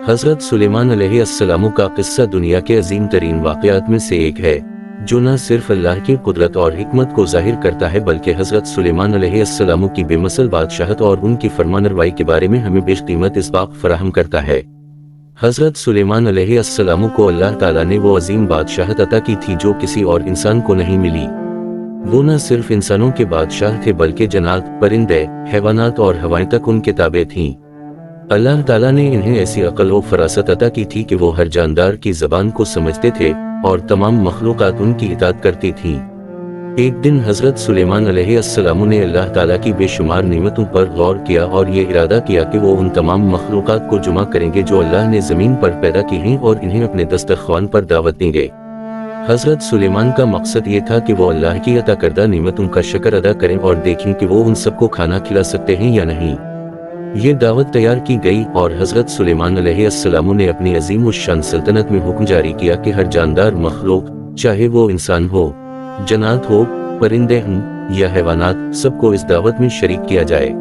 حضرت سلیمان علیہ السلام کا قصہ دنیا کے عظیم ترین واقعات میں سے ایک ہے جو نہ صرف اللہ کی قدرت اور حکمت کو ظاہر کرتا ہے بلکہ حضرت سلیمان علیہ السلام کی بے مثل بادشاہت اور ان کی فرمانروائی کے بارے میں ہمیں بیش قیمت اسباق فراہم کرتا ہے۔ حضرت سلیمان علیہ السلام کو اللہ تعالیٰ نے وہ عظیم بادشاہت عطا کی تھی جو کسی اور انسان کو نہیں ملی۔ وہ نہ صرف انسانوں کے بادشاہ تھے بلکہ جنات، پرندے، حیوانات اور ہوائیں تک ان کے تابع تھیں۔ اللہ تعالیٰ نے انہیں ایسی عقل و فراست عطا کی تھی کہ وہ ہر جاندار کی زبان کو سمجھتے تھے اور تمام مخلوقات ان کی اطاعت کرتی تھیں۔ ایک دن حضرت سلیمان علیہ السلام نے اللہ تعالیٰ کی بے شمار نعمتوں پر غور کیا اور یہ ارادہ کیا کہ وہ ان تمام مخلوقات کو جمع کریں گے جو اللہ نے زمین پر پیدا کی ہیں اور انہیں اپنے دسترخوان پر دعوت دیں گے۔ حضرت سلیمان کا مقصد یہ تھا کہ وہ اللہ کی عطا کردہ نعمتوں کا شکر ادا کریں اور دیکھیں کہ وہ ان سب کو کھانا کھلا سکتے ہیں یا نہیں۔ یہ دعوت تیار کی گئی اور حضرت سلیمان علیہ السلام نے اپنی عظیم الشان سلطنت میں حکم جاری کیا کہ ہر جاندار مخلوق، چاہے وہ انسان ہو، جنات ہو، پرندے ہوں یا حیوانات، سب کو اس دعوت میں شریک کیا جائے۔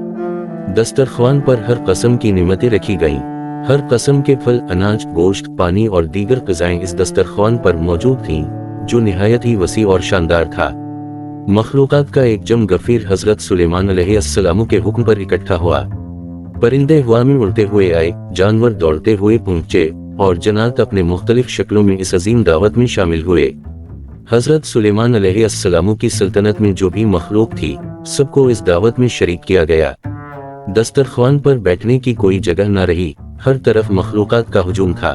دسترخوان پر ہر قسم کی نعمتیں رکھی گئیں۔ ہر قسم کے پھل، اناج، گوشت، پانی اور دیگر غذائیں اس دسترخوان پر موجود تھیں جو نہایت ہی وسیع اور شاندار تھا۔ مخلوقات کا ایک جم غفیر حضرت سلیمان علیہ السلام کے حکم پر اکٹھا ہوا۔ پرندے ہوا میں اڑتے ہوئے آئے، جانور دوڑتے ہوئے پہنچے اور جنات اپنے مختلف شکلوں میں اس عظیم دعوت میں شامل ہوئے۔ حضرت سلیمان علیہ السلام کی سلطنت میں جو بھی مخلوق تھی، سب کو اس دعوت میں شریک کیا گیا۔ دسترخوان پر بیٹھنے کی کوئی جگہ نہ رہی، ہر طرف مخلوقات کا ہجوم تھا۔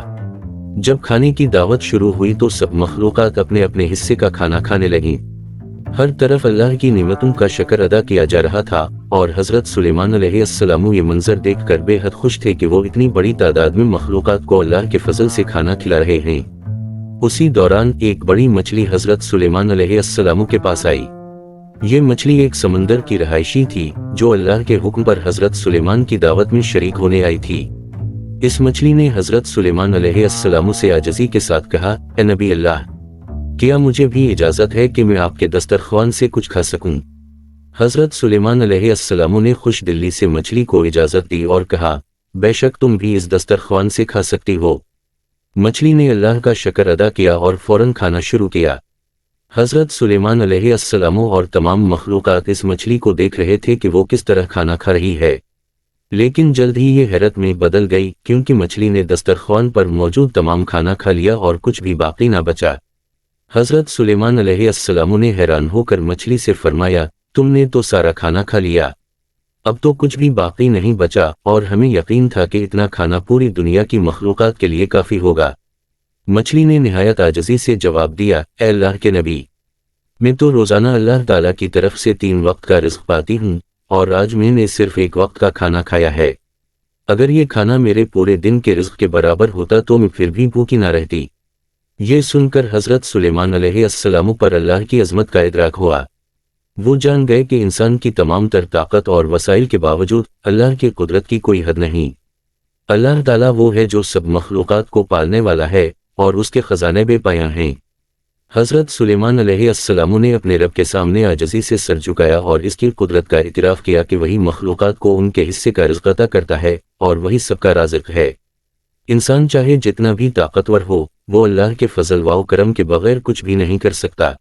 جب کھانے کی دعوت شروع ہوئی تو سب مخلوقات اپنے اپنے حصے کا کھانا کھانے لگیں۔ ہر طرف اللہ کی نعمتوں کا شکر ادا کیا جا رہا تھا اور حضرت سلیمان علیہ السلام یہ منظر دیکھ کر بے حد خوش تھے کہ وہ اتنی بڑی تعداد میں مخلوقات کو اللہ کے فضل سے کھانا کھلا رہے ہیں۔ اسی دوران ایک بڑی مچھلی حضرت سلیمان علیہ السلام کے پاس آئی۔ یہ مچھلی ایک سمندر کی رہائشی تھی جو اللہ کے حکم پر حضرت سلیمان کی دعوت میں شریک ہونے آئی تھی۔ اس مچھلی نے حضرت سلیمان علیہ السلام سے عاجزی کے ساتھ کہا، اے نبی اللہ، کیا مجھے بھی اجازت ہے کہ میں آپ کے دسترخوان سے کچھ کھا سکوں؟ حضرت سلیمان علیہ السلام نے خوش دلی سے مچھلی کو اجازت دی اور کہا، بے شک تم بھی اس دسترخوان سے کھا سکتی ہو۔ مچھلی نے اللہ کا شکر ادا کیا اور فوراً کھانا شروع کیا۔ حضرت سلیمان علیہ السلام اور تمام مخلوقات اس مچھلی کو دیکھ رہے تھے کہ وہ کس طرح کھانا کھا رہی ہے، لیکن جلد ہی یہ حیرت میں بدل گئی کیونکہ مچھلی نے دسترخوان پر موجود تمام کھانا کھا لیا اور کچھ بھی باقی نہ بچا۔ حضرت سلیمان علیہ السلام نے حیران ہو کر مچھلی سے فرمایا، تم نے تو سارا کھانا کھا لیا، اب تو کچھ بھی باقی نہیں بچا اور ہمیں یقین تھا کہ اتنا کھانا پوری دنیا کی مخلوقات کے لیے کافی ہوگا۔ مچھلی نے نہایت عاجزی سے جواب دیا، اے اللہ کے نبی، میں تو روزانہ اللہ تعالیٰ کی طرف سے 3 وقت کا رزق پاتی ہوں اور آج میں نے صرف 1 وقت کا کھانا کھایا ہے۔ اگر یہ کھانا میرے پورے دن کے رزق کے برابر ہوتا تو میں پھر بھی بھوکی نہ رہتی۔ یہ سن کر حضرت سلیمان علیہ السلام پر اللہ کی عظمت کا ادراک ہوا۔ وہ جان گئے کہ انسان کی تمام تر طاقت اور وسائل کے باوجود اللہ کی قدرت کی کوئی حد نہیں۔ اللہ تعالیٰ وہ ہے جو سب مخلوقات کو پالنے والا ہے اور اس کے خزانے بے پایاں ہیں۔ حضرت سلیمان علیہ السلام نے اپنے رب کے سامنے عاجزی سے سر جھکایا اور اس کی قدرت کا اعتراف کیا کہ وہی مخلوقات کو ان کے حصے کا رزق عطا کرتا ہے اور وہی سب کا رازق ہے۔ انسان چاہے جتنا بھی طاقتور ہو، وہ اللہ کے فضل و کرم کے بغیر کچھ بھی نہیں کر سکتا۔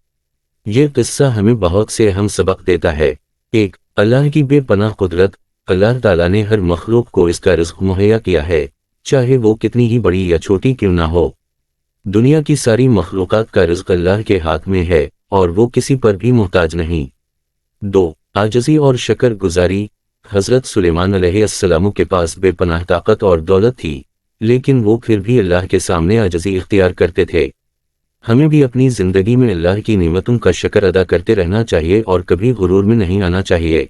یہ قصہ ہمیں بہت سے اہم سبق دیتا ہے۔ 1. اللہ کی بے پناہ قدرت۔ اللہ تعالیٰ نے ہر مخلوق کو اس کا رزق مہیا کیا ہے، چاہے وہ کتنی ہی بڑی یا چھوٹی کیوں نہ ہو۔ دنیا کی ساری مخلوقات کا رزق اللہ کے ہاتھ میں ہے اور وہ کسی پر بھی محتاج نہیں۔ 2. عاجزی اور شکر گزاری۔ حضرت سلیمان علیہ السلام کے پاس بے پناہ طاقت اور دولت تھی، لیکن وہ پھر بھی اللہ کے سامنے عاجزی اختیار کرتے تھے۔ ہمیں بھی اپنی زندگی میں اللہ کی نعمتوں کا شکر ادا کرتے رہنا چاہیے اور کبھی غرور میں نہیں آنا چاہیے۔